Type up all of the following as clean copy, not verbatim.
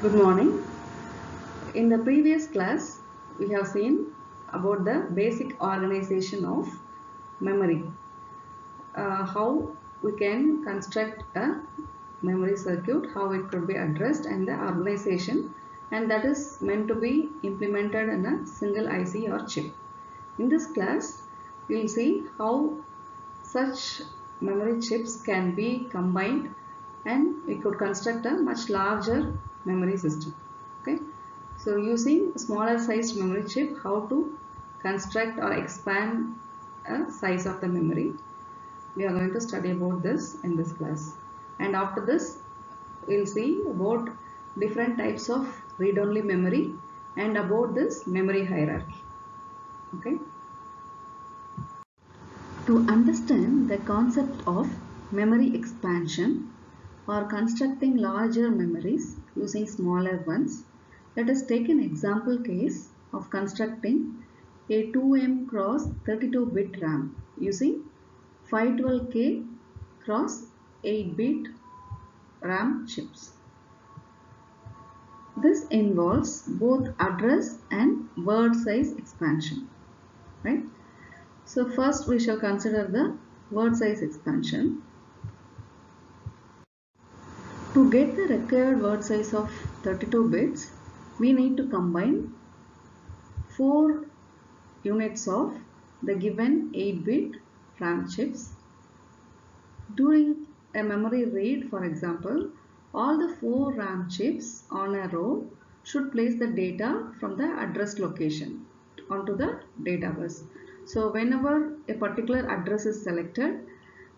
Good morning. In the previous class, we have seen about the basic organization of memory, how we can construct a memory circuit, how it could be addressed, and the organization, and that is meant to be implemented in a single IC or chip. In this class, we will see how such memory chips can be combined and we could construct a much larger memory system. Okay, so using smaller sized memory chip, how to construct or expand a size of the memory. We are going to study about this in this class, and after this we'll see about different types of read-only memory and about this memory hierarchy. Okay. To understand the concept of memory expansion or constructing larger memories using smaller ones, let us take an example case of constructing a 2M cross 32-bit RAM using 512K cross 8-bit RAM chips. This involves both address and word size expansion, right? So first we shall consider the word size expansion. To get the required word size of 32 bits, we need to combine 4 units of the given 8-bit RAM chips. During a memory read, for example, all the 4 RAM chips on a row should place the data from the address location onto the data bus. So whenever a particular address is selected,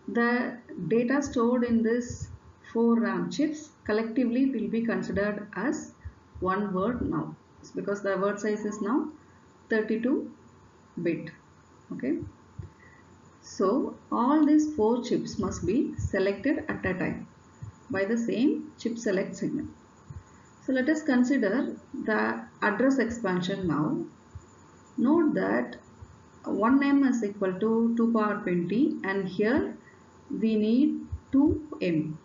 the data stored in this 4 RAM chips collectively will be considered as one word now. It's because the word size is now 32 bit. Okay. So all these 4 chips must be selected at a time by the same chip select signal. So let us consider the address expansion now. Note that 1M is equal to 2 power 20 and here we need 2M.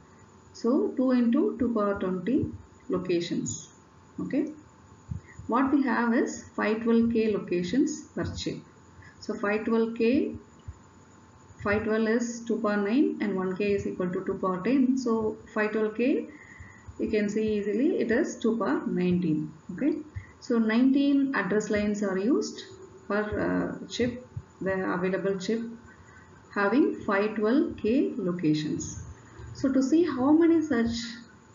So 2 into 2 power 20 locations. Okay. What we have is 512K locations per chip. So 512 is 2 power 9 and 1K is equal to 2 power 10. So 512K, you can see easily it is 2 power 19. Okay. So 19 address lines are used per chip, the available chip having 512K locations. So to see how many such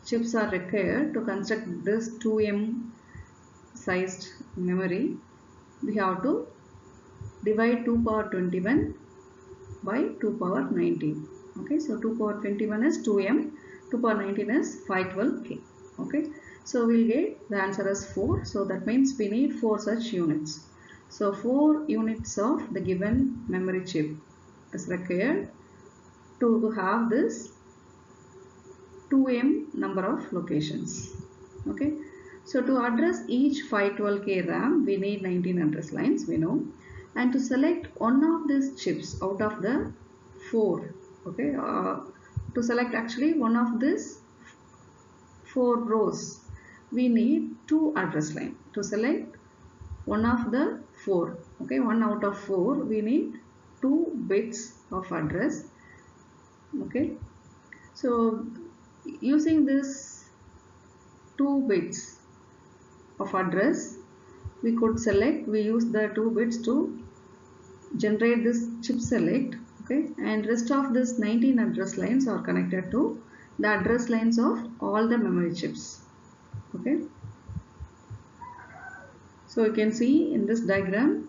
chips are required to construct this 2M sized memory, we have to divide 2 power 21 by 2 power 19. Okay, so 2 power 21 is 2M, 2 power 19 is 512K. Okay, so we'll get the answer as 4. So that means we need 4 such units. So 4 units of the given memory chip is required to have this 2M number of locations. Okay, so to address each 512K RAM, we need 19 address lines, we know. And to select one of these chips out of the 4, okay, to select actually one of these 4 rows, we need 2 address line. To select one of the 4, okay, 1 out of 4, we need 2 bits of address. Okay, so using this 2 bits of address, we could select, we use the 2 bits to generate this chip select. Okay, and rest of this 19 address lines are connected to the address lines of all the memory chips. Okay, so you can see in this diagram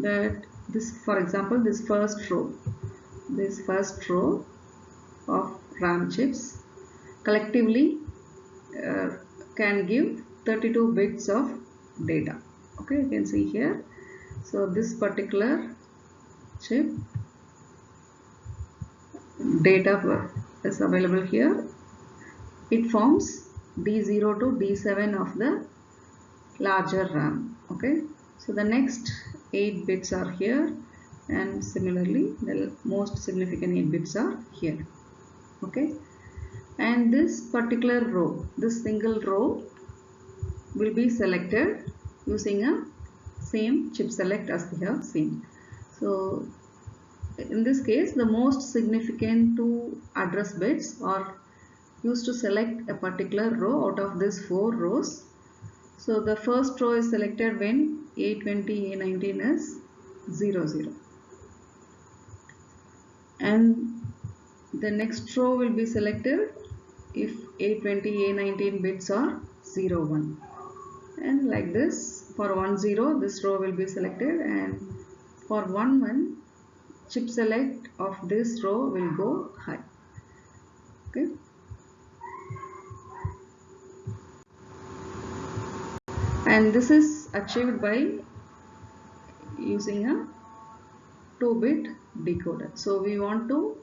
that this, for example, this first row of RAM chips collectively can give 32 bits of data. Okay, you can see here. So this particular chip data is available here. It forms D0 to D7 of the larger RAM. Okay, so the next 8 bits are here, and similarly the most significant 8 bits are here. Okay, and this particular row, this single row will be selected using a same chip select as we have seen. So in this case, the most significant two address bits are used to select a particular row out of these 4 rows. So the first row is selected when A20 A19 is 00, and the next row will be selected if A20 A19 bits are 01, and like this for 10 this row will be selected, and for 11 chip select of this row will go high. Okay, and this is achieved by using a 2-bit decoder. So we want to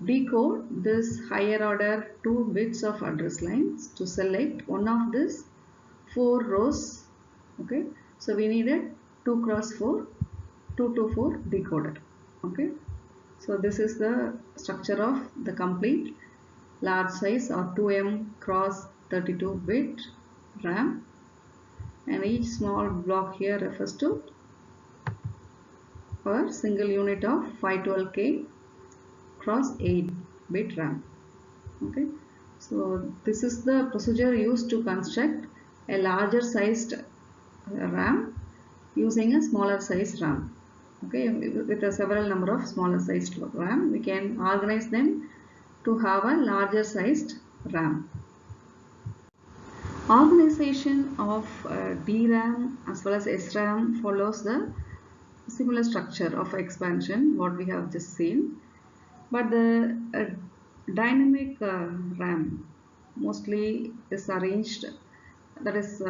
decode this higher order 2 bits of address lines to select one of these 4 rows. Okay, so we need a 2 cross 4 2 to 4 decoder. Okay, so this is the structure of the complete large size or 2M cross 32 bit RAM, and each small block here refers to our single unit of 512K cross 8 bit RAM. Okay, so this is the procedure used to construct a larger sized RAM using a smaller size RAM. Okay, with a several number of smaller sized RAM, we can organize them to have a larger sized RAM. Organization of DRAM as well as SRAM follows the similar structure of expansion what we have just seen, but the dynamic RAM mostly is arranged, that is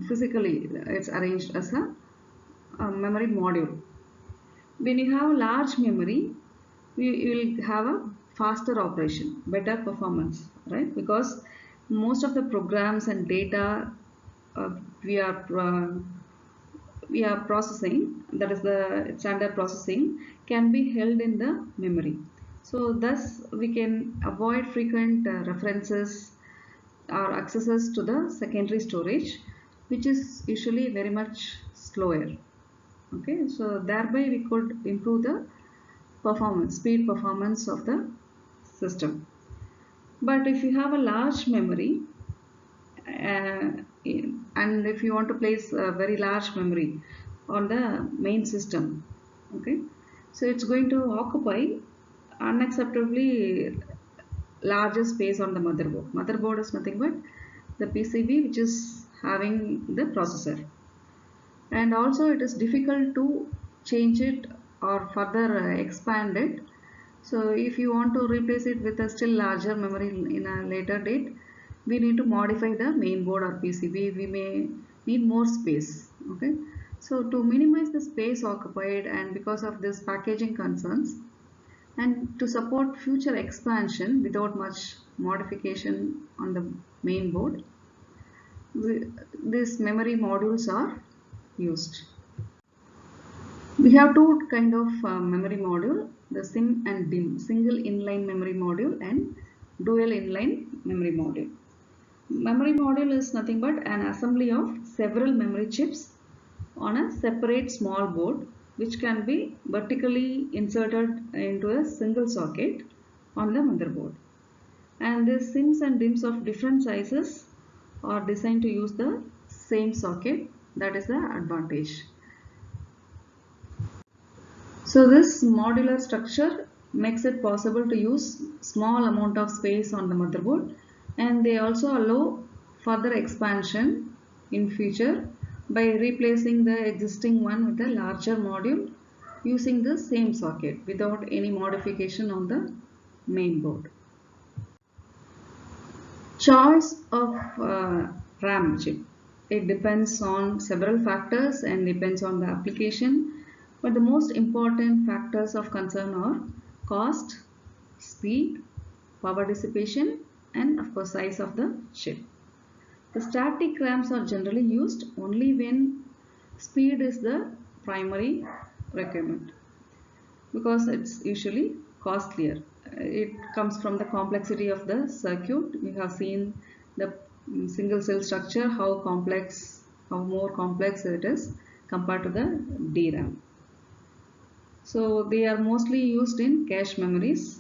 physically it's arranged as a memory module. When you have large memory, we will have a faster operation, better performance, right? Because most of the programs and data uh, we are processing, that is the standard processing, can be held in the memory. So thus we can avoid frequent references or accesses to the secondary storage, which is usually very much slower. Okay, so thereby we could improve the speed performance of the system. But if you have a large memory, uh, and if you want to place a very large memory on the main system, okay, so it's going to occupy unacceptably larger space on the motherboard. Motherboard is nothing but the PCB which is having the processor, and also it is difficult to change it or further expand it. So if you want to replace it with a still larger memory in a later date, we need to modify the main board or PCB. We may need more space. Okay, so to minimize the space occupied, and because of this packaging concerns, and to support future expansion without much modification on the main board, these memory modules are used. We have two kind of memory module, the SIM and DIMM, single inline memory module and dual inline memory module. Memory module is nothing but an assembly of several memory chips on a separate small board, which can be vertically inserted into a single socket on the motherboard. And the SIMs and DIMMs of different sizes are designed to use the same socket. That is the advantage. So this modular structure makes it possible to use small amount of space on the motherboard, and they also allow further expansion in future by replacing the existing one with a larger module using the same socket without any modification on the main board. Choice of RAM chip. It depends on several factors and depends on the application, but the most important factors of concern are cost, speed, power dissipation, and of course size of the chip. The static RAMs are generally used only when speed is the primary requirement, because it's usually costlier. it comes from the complexity of the circuit. We have seen the single cell structure, how more complex it is compared to the DRAM. So they are mostly used in cache memories,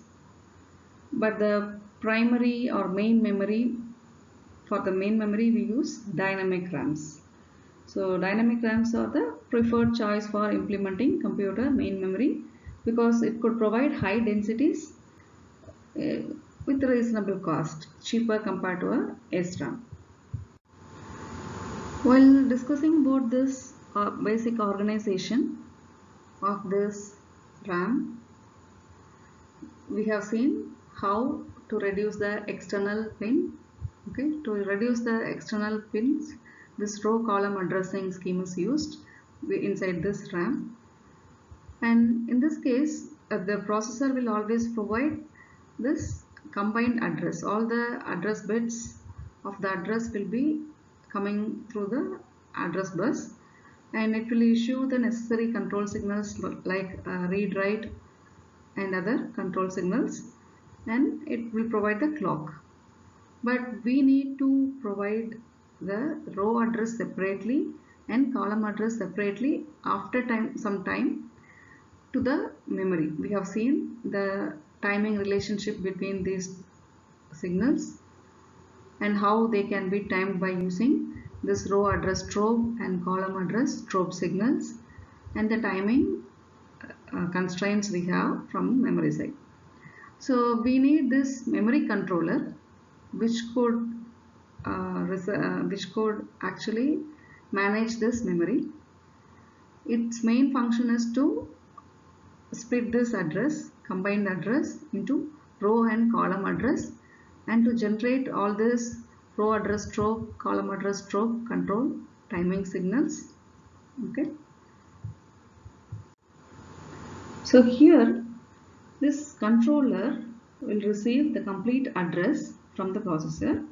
but the primary or main memory, for the main memory we use dynamic RAMs. So dynamic RAMs are the preferred choice for implementing computer main memory because it could provide high densities uh, with reasonable cost, cheaper compared to a SRAM. While discussing about this basic organization of this RAM, we have seen how to reduce the external pin. Okay, to reduce the external pins, this row column addressing scheme is used inside this RAM. And in this case, the processor will always provide this combined address. All the address bits of the address will be coming through the address bus, and it will issue the necessary control signals like read write and other control signals, and it will provide the clock. But we need to provide the row address separately and column address separately after some time to the memory. We have seen the timing relationship between these signals and how they can be timed by using this row address strobe and column address strobe signals and the timing constraints we have from memory side. So we need this memory controller which could actually manage this memory. Its main function is to split this address, combined address, into row and column address, and to generate all this row address strobe, column address strobe control timing signals. Okay. So here this controller will receive the complete address from the processor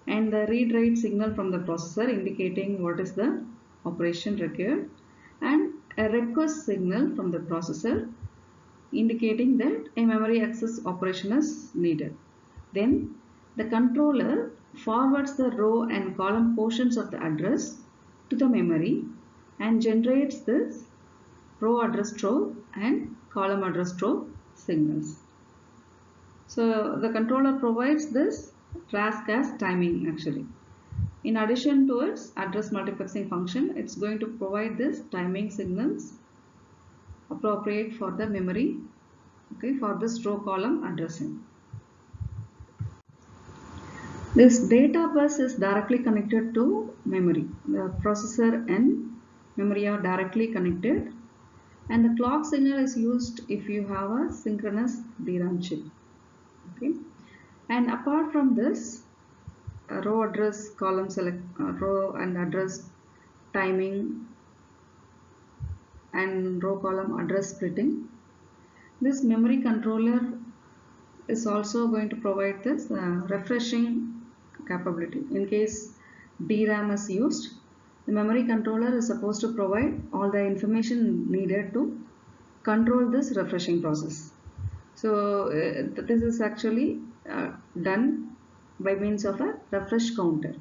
and the read write signal from the processor indicating what is the operation required, and a request signal from the processor indicating that a memory access operation is needed. Then the controller forwards the row and column portions of the address to the memory and generates this row address strobe and column address strobe signals. So the controller provides this RASC as timing actually. In addition to its address multiplexing function, it's going to provide this timing signals appropriate for the memory, okay, for this row column addressing. This data bus is directly connected to memory. The processor and memory are directly connected, and the clock signal is used if you have a synchronous DRAM chip. Okay, and apart from this, row address column select row and address timing and row column address splitting, this memory controller is also going to provide this refreshing capability. In case DRAM is used, the memory controller is supposed to provide all the information needed to control this refreshing process. So this is actually done by means of a refresh counter,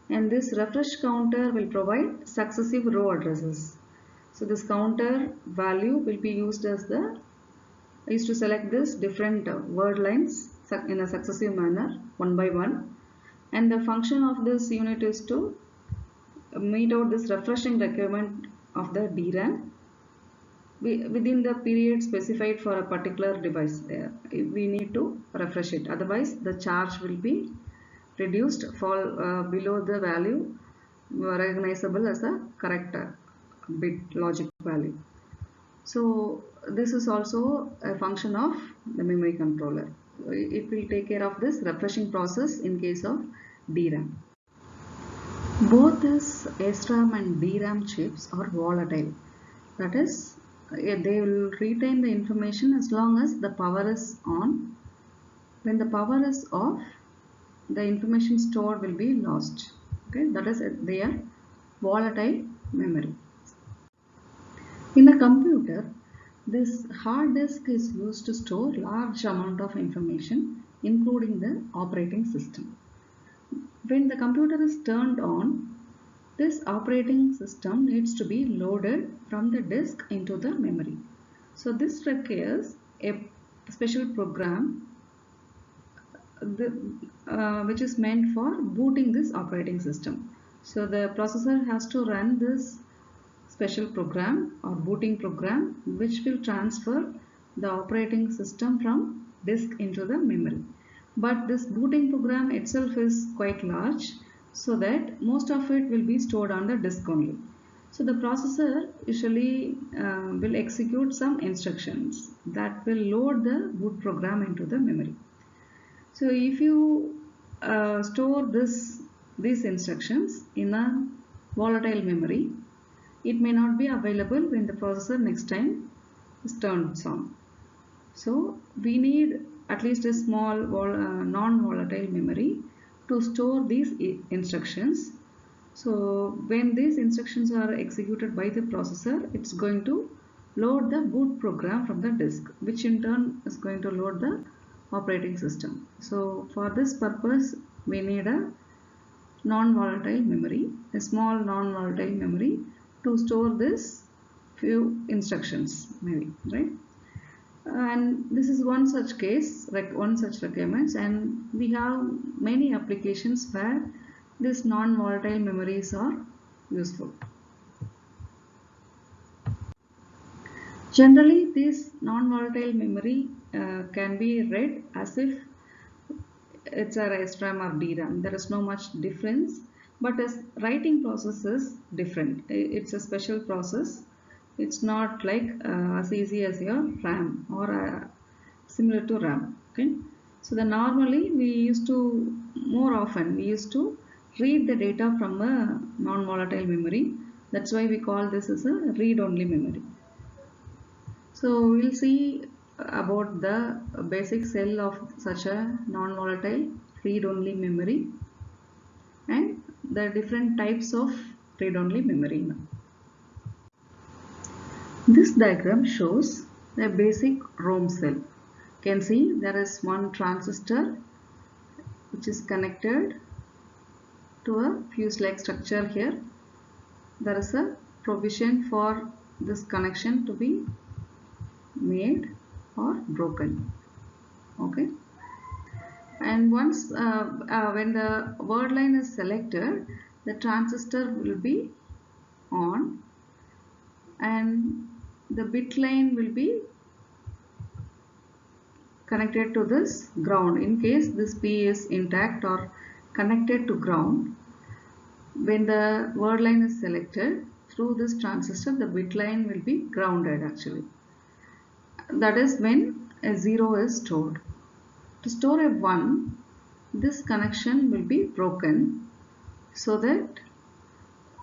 and this refresh counter will provide successive row addresses. So this counter value will be used to select this different word lines in a successive manner one by one, and the function of this unit is to meet out this refreshing requirement of the DRAM within the period specified for a particular device. We need to refresh it, otherwise the charge will be reduced, fall below the value recognizable as a correct bit logic value. So this is also a function of the memory controller. It will take care of this refreshing process in case of DRAM. Both this SRAM and DRAM chips are volatile. That is, they will retain the information as long as the power is on. When the power is off, the information stored will be lost. Okay, that is, they are volatile memory. In a computer, This hard disk is used to store large amount of information, including the operating system. When the computer is turned on, this operating system needs to be loaded from the disk into the memory. So this requires a special program which is meant for booting this operating system. So the processor has to run this special program or booting program which will transfer the operating system from disk into the memory. But this booting program itself is quite large, so that most of it will be stored on the disk only. So the processor usually will execute some instructions that will load the boot program into the memory. So if you store these instructions in a volatile memory, it may not be available when the processor next time is turned on. So we need at least a small non-volatile memory to store these instructions. So when these instructions are executed by the processor, it's going to load the boot program from the disk, which in turn is going to load the operating system. So for this purpose, we need a non-volatile memory, a small non-volatile memory to store this few instructions, maybe, right? And this is one such case, like one such requirements, and we have many applications where these non-volatile memories are useful. Generally, this non-volatile memory can be read as if it's a SRAM or DRAM. There is no much difference, but as writing process is different. It's a special process. It's not like as easy as your RAM or similar to RAM. Okay, so normally more often we used to read the data from a non-volatile memory. That's why we call this as a read-only memory. So we'll see about the basic cell of such a non-volatile read-only memory and the different types of read-only memory now. This diagram shows the basic ROM cell. You can see there is one transistor which is connected to a fuse-like structure here. There is a provision for this connection to be made or broken. Okay, and once when the word line is selected, the transistor will be on and the bit line will be connected to this ground. In case this P is intact or connected to ground, when the word line is selected, through this transistor the bit line will be grounded actually. That is when a 0 is stored. To store a 1, this connection will be broken so that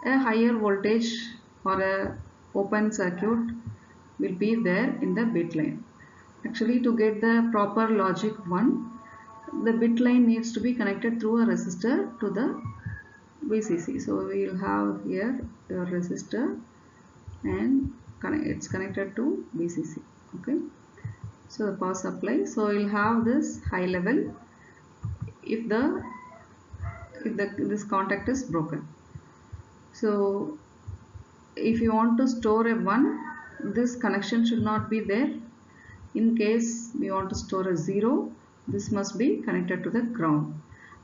a higher voltage or a open circuit will be there in the bit line. Actually, to get the proper logic 1, the bit line needs to be connected through a resistor to the VCC. So we will have here a resistor and it's connected to VCC. Okay, so the power supply. So we'll have this high level if this contact is broken. So if you want to store a 1, this connection should not be there. In case we want to store a 0, this must be connected to the ground.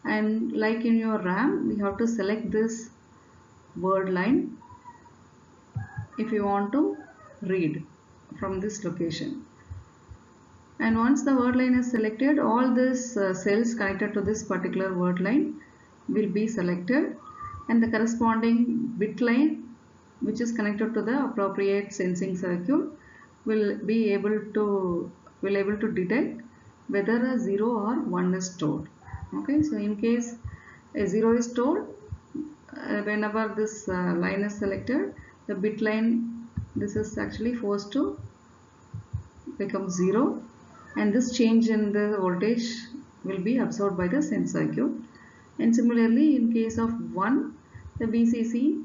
And like in your RAM, we have to select this word line if you want to read from this location. And once the word line is selected, all these cells connected to this particular word line will be selected, and the corresponding bit line which is connected to the appropriate sensing circuit will be able to detect whether a 0 or 1 is stored. Okay, so in case a 0 is stored, whenever this line is selected, the bit line, this is actually forced to become 0, and this change in the voltage will be absorbed by the sense circuit. And similarly, in case of 1, the VCC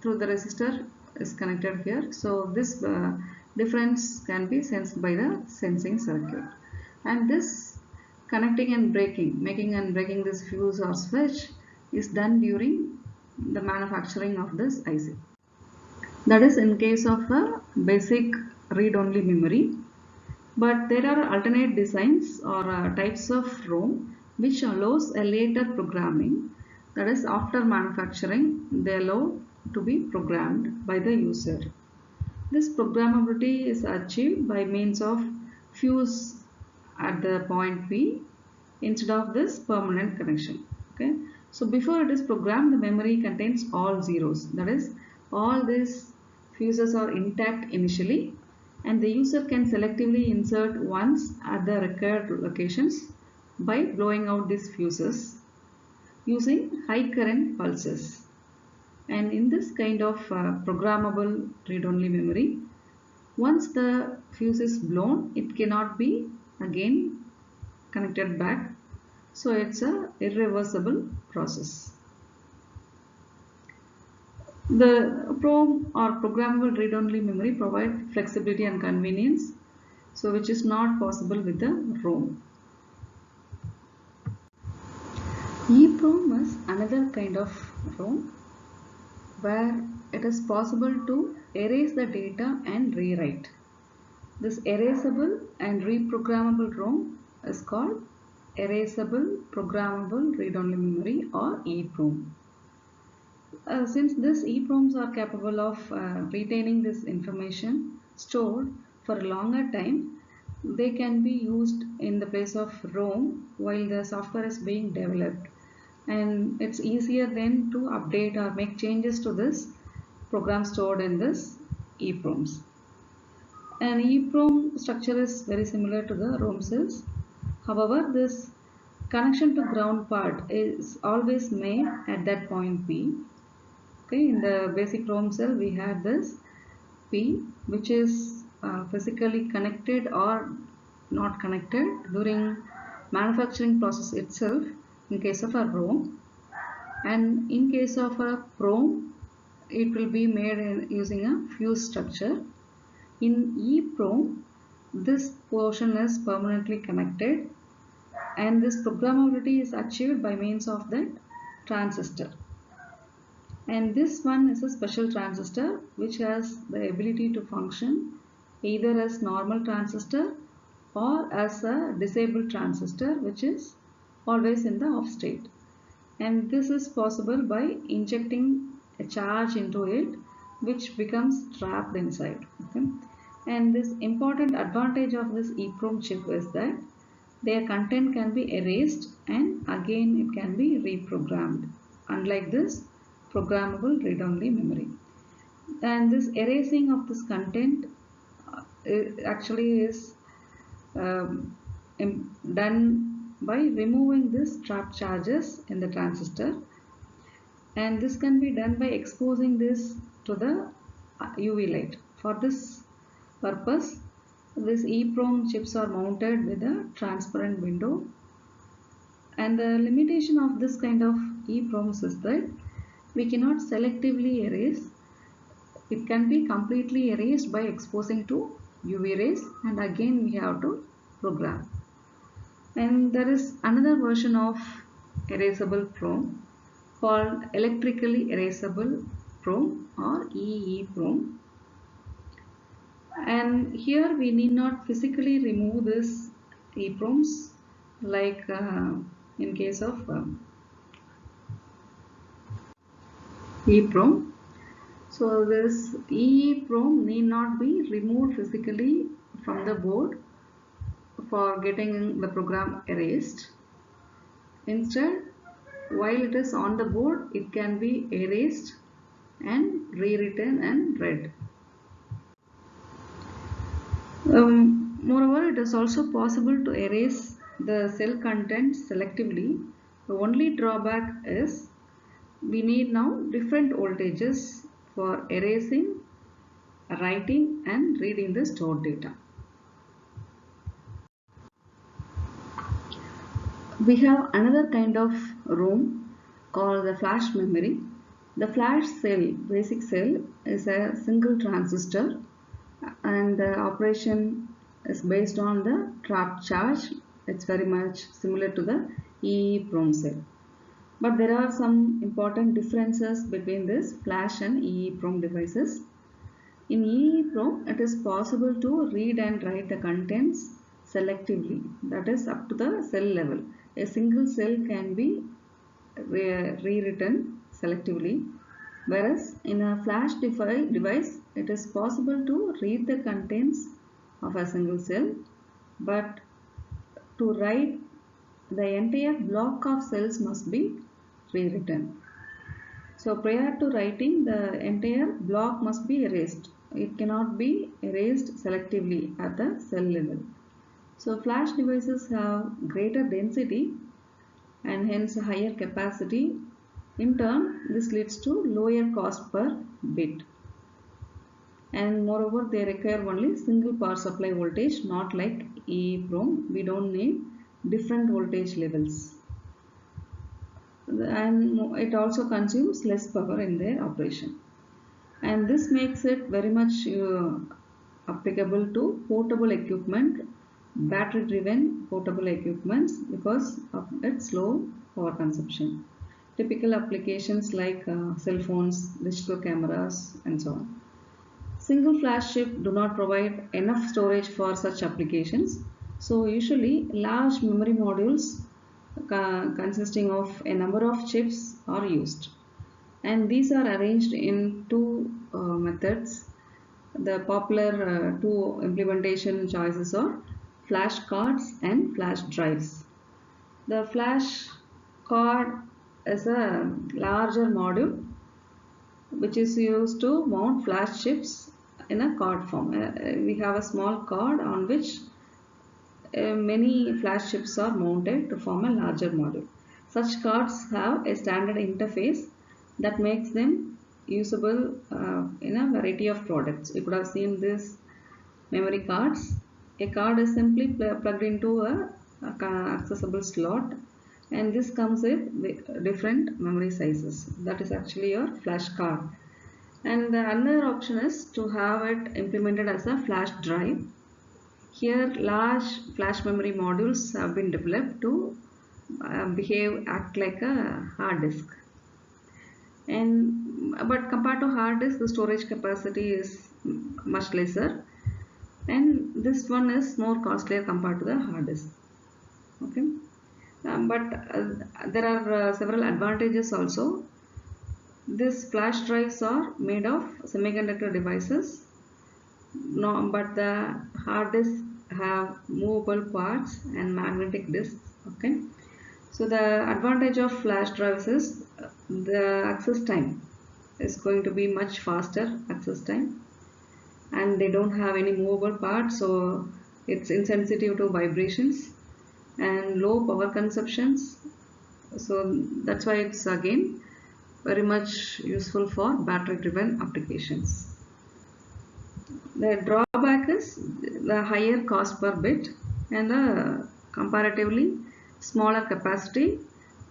through the resistor is connected here. So this difference can be sensed by the sensing circuit. And this connecting and breaking, making and breaking this fuse or switch is done during the manufacturing of this IC. That is in case of a basic read-only memory. But there are alternate designs or types of ROM which allows a later programming. That is, after manufacturing, they allow to be programmed by the user. This programmability is achieved by means of fuse at the point P instead of this permanent connection. Okay. So before it is programmed, the memory contains all zeros. That is, all these fuses are intact initially, and the user can selectively insert ones at the required locations by blowing out these fuses using high current pulses. And in this kind of programmable read-only memory, once the fuse is blown, it cannot be again connected back. So it's a irreversible process. The PROM or programmable read-only memory provide flexibility and convenience, so which is not possible with the ROM. EEPROM is another kind of ROM where it is possible to erase the data and rewrite. This erasable and reprogrammable ROM is called erasable programmable read-only memory or EEPROM. Since these EEPROMs are capable of retaining this information stored for a longer time, they can be used in the place of ROM while the software is being developed. And it's easier then to update or make changes to this program stored in this EEPROMs. An EEPROM structure is very similar to the ROM cells. However, this connection to ground part is always made at that point P. Okay, in the basic ROM cell we have this P, which is physically connected or not connected during manufacturing process itself in case of a ROM, and in case of a PROM it will be made using a fuse structure. In EEPROM, this portion is permanently connected, and this programmability is achieved by means of that transistor. And this one is a special transistor which has the ability to function either as normal transistor or as a disabled transistor, which is always in the off state. And this is possible by injecting a charge into it, which becomes trapped inside. Okay? And this important advantage of this EEPROM chip is that their content can be erased and again it can be reprogrammed, unlike this programmable read-only memory. And this erasing of this content actually is done by removing this trapped charges in the transistor, and this can be done by exposing this to the UV light. For this purpose, these EEPROM chips are mounted with a transparent window, and the limitation of this kind of EEPROMs is that we cannot selectively erase. It can be completely erased by exposing to UV rays, and again we have to program. And there is another version of erasable PROM called electrically erasable PROM or EEPROM. And here we need not physically remove this EEPROMs like in case of EEPROM. So this EEPROM need not be removed physically from the board for getting the program erased. Instead, while it is on the board, it can be erased and rewritten and read. Moreover, it is also possible to erase the cell content selectively. The only drawback is we need now different voltages for erasing, writing and reading the stored data. We have another kind of ROM called the flash memory. The flash cell, basic cell, is a single transistor, and the operation is based on the trapped charge. It's very much similar to the EEPROM cell. But there are some important differences between this flash and EEPROM devices. In EEPROM, it is possible to read and write the contents selectively, that is up to the cell level. A single cell can be rewritten selectively, whereas in a flash device, it is possible to read the contents of a single cell, but to write the entire block of cells must be rewritten. So prior to writing, the entire block must be erased. It cannot be erased selectively at the cell level. So flash devices have greater density and hence higher capacity. In turn, this leads to lower cost per bit. And moreover, they require only single power supply voltage, not like EEPROM. We don't need different voltage levels. And it also consumes less power in their operation. And this makes it very much applicable to portable equipment, battery driven portable equipments, because of its low power consumption. Typical applications like cell phones, digital cameras and so on. Single flash chip do not provide enough storage for such applications. So usually large memory modules consisting of a number of chips are used. And these are arranged in two methods. The popular two implementation choices are flash cards and flash drives. The flash card is a larger module which is used to mount flash chips in a card form. We have a small card on which many flash chips are mounted to form a larger module. Such cards have a standard interface that makes them usable in a variety of products. You could have seen this memory cards. A card is simply plugged into a accessible slot, and this comes with different memory sizes. That is actually your flash card. And the another option is to have it implemented as a flash drive. Here large flash memory modules have been developed to act like a hard disk. But compared to hard disk, the storage capacity is much lesser, and this one is more costlier compared to the hard disk. Okay, but there are several advantages also. These flash drives are made of semiconductor devices, no, but the hard disk have movable parts and magnetic disks. Okay, so the advantage of flash drives is the access time is going to be much faster access time, and they don't have any movable parts, so it's insensitive to vibrations and low power consumptions. So that's why it's again very much useful for battery driven applications. The drawback is the higher cost per bit and the comparatively smaller capacity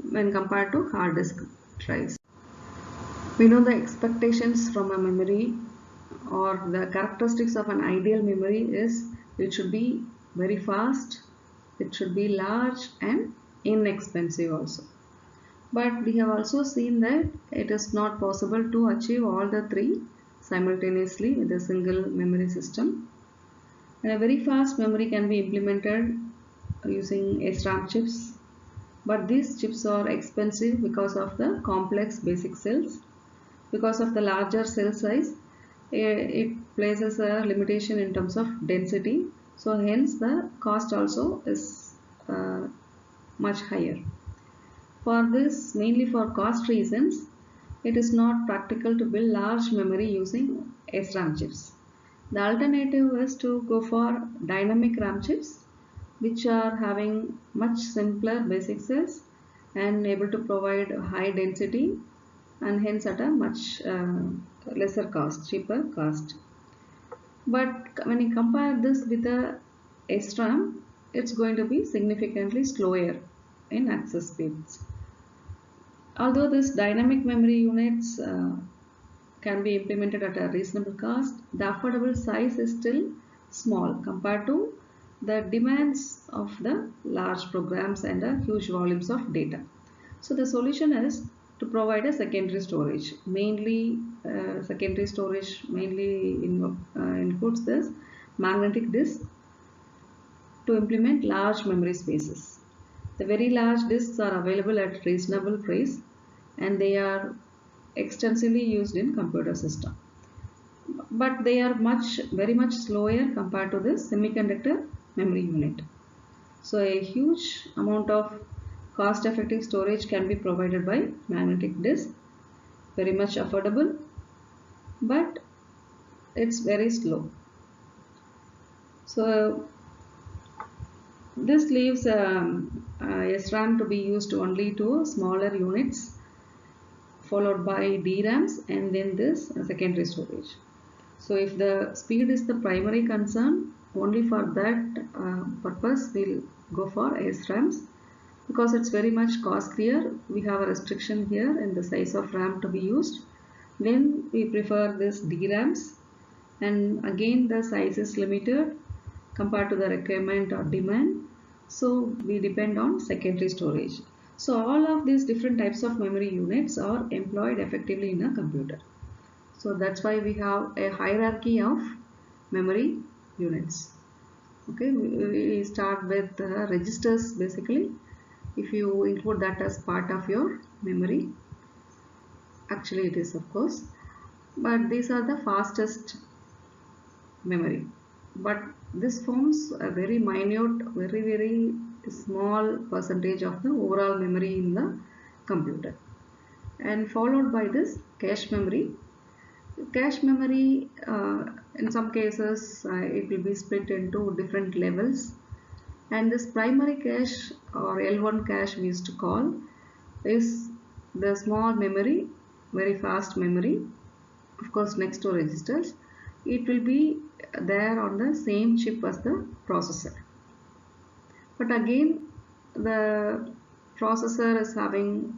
when compared to hard disk drives. We know the expectations from a memory, or the characteristics of an ideal memory is it should be very fast, it should be large and inexpensive also. But we have also seen that it is not possible to achieve all the three simultaneously with a single memory system. And a very fast memory can be implemented using SRAM chips, but these chips are expensive because of the complex basic cells. Because of the larger cell size, it places a limitation in terms of density, so hence the cost also is much higher. For this, mainly for cost reasons, it is not practical to build large memory using SRAM chips. The alternative is to go for dynamic RAM chips, which are having much simpler basic cells and able to provide high density and hence at a much lesser cost, cheaper cost. But when you compare this with the SRAM, it's going to be significantly slower in access speeds. Although this dynamic memory units can be implemented at a reasonable cost, the affordable size is still small compared to the demands of the large programs and the huge volumes of data. So the solution is to provide a secondary storage. Secondary storage mainly includes this magnetic disk to implement large memory spaces. The very large disks are available at reasonable price and they are extensively used in computer system. But they are very much slower compared to the semiconductor memory unit. So a huge amount of cost-effective storage can be provided by magnetic disk, very much affordable, but it's very slow. So this leaves SRAM to be used only to smaller units, followed by DRAMs and then this secondary storage. So if the speed is the primary concern, only for that purpose we'll go for SRAMs. Because it's very much costlier, we have a restriction here in the size of RAM to be used. Then we prefer this DRAMs, and again the size is limited compared to the requirement or demand. So we depend on secondary storage. So all of these different types of memory units are employed effectively in a computer. So that's why we have a hierarchy of memory units. Okay, we start with registers basically. If you include that as part of your memory, actually it is of course, but these are the fastest memory, but this forms a very minute, very small percentage of the overall memory in the computer, and followed by this cache memory. Cache memory in some cases it will be split into different levels. And this primary cache or L1 cache we used to call is the small memory, very fast memory, of course next to registers. It will be there on the same chip as the processor. But again, the processor is having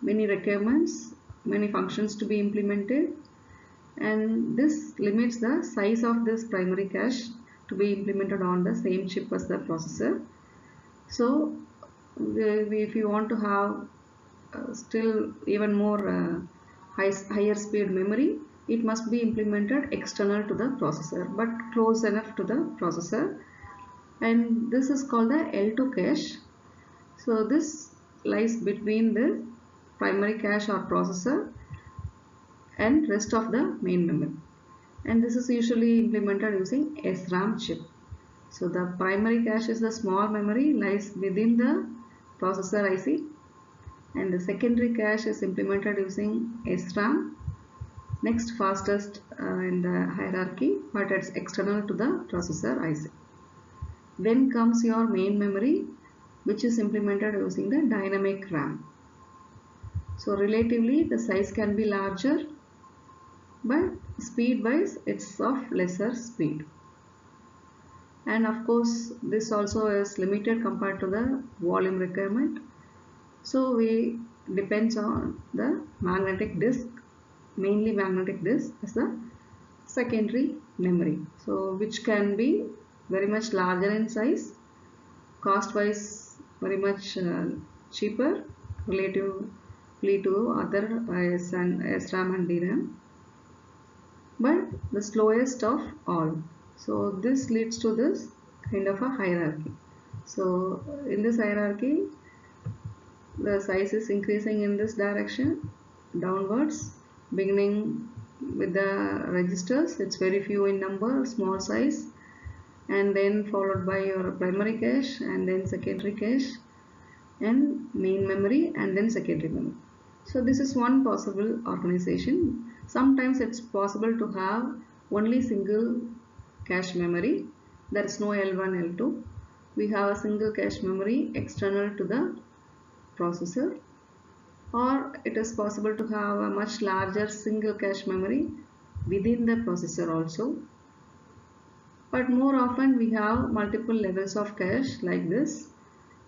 many requirements, many functions to be implemented, and this limits the size of this primary cache to be implemented on the same chip as the processor. So if you want to have still even more higher speed memory, it must be implemented external to the processor but close enough to the processor, and this is called the L2 cache. So this lies between the primary cache or processor and rest of the main memory, and this is usually implemented using SRAM chip. So the primary cache is the small memory, lies within the processor IC, and the secondary cache is implemented using SRAM, next fastest in the hierarchy, but it's external to the processor IC. Then comes your main memory, which is implemented using the dynamic RAM. So relatively the size can be larger, but speed wise it's of lesser speed. And of course this also is limited compared to the volume requirement. So we depends on the magnetic disk, mainly magnetic disk as the secondary memory. So which can be very much larger in size, cost wise very much cheaper relatively to other SRAM and DRAM, but the slowest of all. So this leads to this kind of a hierarchy. So in this hierarchy, the size is increasing in this direction downwards, beginning with the registers. It's very few in number, small size, and then followed by your primary cache, and then secondary cache, and main memory, and then secondary memory. So this is one possible organization. Sometimes it's possible to have only single cache memory. There is no L1, L2. We have a single cache memory external to the processor, or it is possible to have a much larger single cache memory within the processor also. But more often we have multiple levels of cache like this,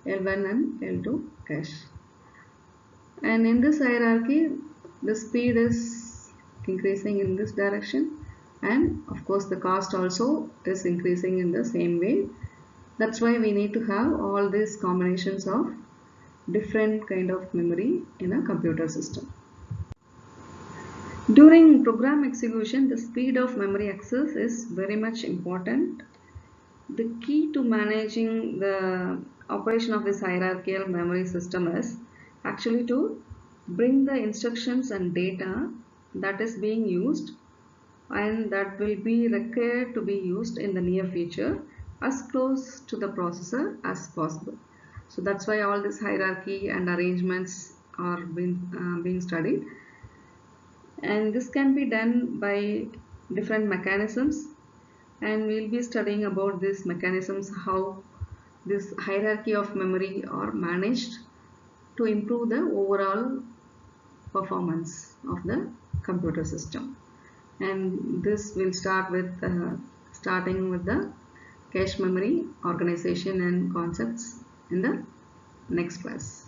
L1 and L2 cache. And in this hierarchy, the speed is increasing in this direction, and of course the cost also is increasing in the same way. That's why we need to have all these combinations of different kind of memory in a computer system. During program execution, the speed of memory access is very much important. The key to managing the operation of this hierarchical memory system is actually to bring the instructions and data that is being used and that will be required to be used in the near future as close to the processor as possible. So that's why all this hierarchy and arrangements are being studied, and this can be done by different mechanisms, and we'll be studying about these mechanisms, how this hierarchy of memory are managed to improve the overall performance of the computer system. And this will start with starting with the cache memory organization and concepts in the next class.